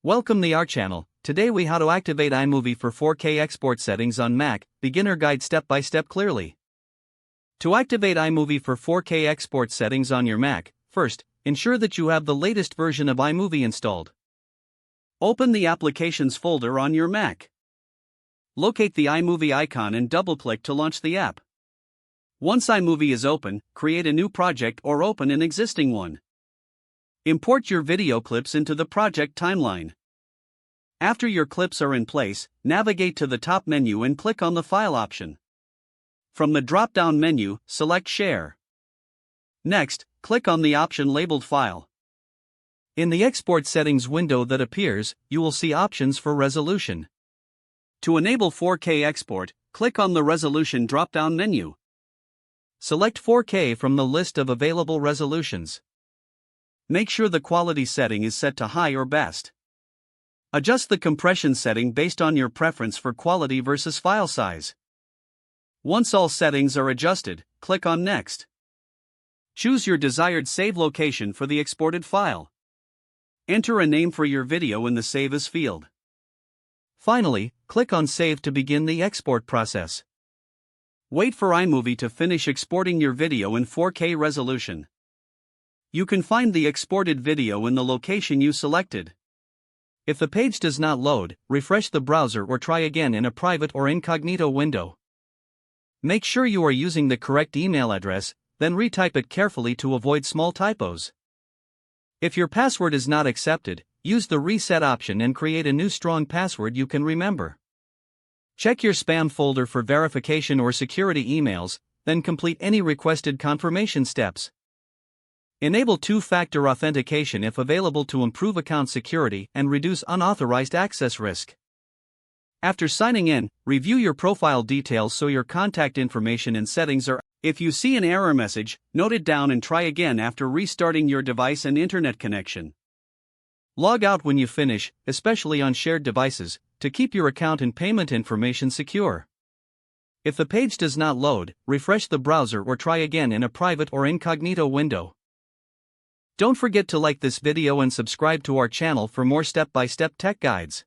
Welcome to our channel. Today we how to activate iMovie for 4K export settings on Mac, beginner guide step by step clearly. To activate iMovie for 4K export settings on your Mac, first, ensure that you have the latest version of iMovie installed. Open the Applications folder on your Mac. Locate the iMovie icon and double-click to launch the app. Once iMovie is open, create a new project or open an existing one. Import your video clips into the project timeline. After your clips are in place, navigate to the top menu and click on the File option. From the drop-down menu, select Share. Next, click on the option labeled File. In the Export Settings window that appears, you will see options for resolution. To enable 4K export, click on the Resolution drop-down menu. Select 4K from the list of available resolutions. Make sure the quality setting is set to high or best. Adjust the compression setting based on your preference for quality versus file size. Once all settings are adjusted, click on Next. Choose your desired save location for the exported file. Enter a name for your video in the Save As field. Finally, click on Save to begin the export process. Wait for iMovie to finish exporting your video in 4K resolution. You can find the exported video in the location you selected. If the page does not load, refresh the browser or try again in a private or incognito window. Make sure you are using the correct email address, then retype it carefully to avoid small typos. If your password is not accepted, use the reset option and create a new strong password you can remember. Check your spam folder for verification or security emails, then complete any requested confirmation steps. Enable two-factor authentication if available to improve account security and reduce unauthorized access risk. After signing in, review your profile details so your contact information and settings are. If you see an error message, note it down and try again after restarting your device and internet connection. Log out when you finish, especially on shared devices, to keep your account and payment information secure. If the page does not load, refresh the browser or try again in a private or incognito window. Don't forget to like this video and subscribe to our channel for more step-by-step tech guides.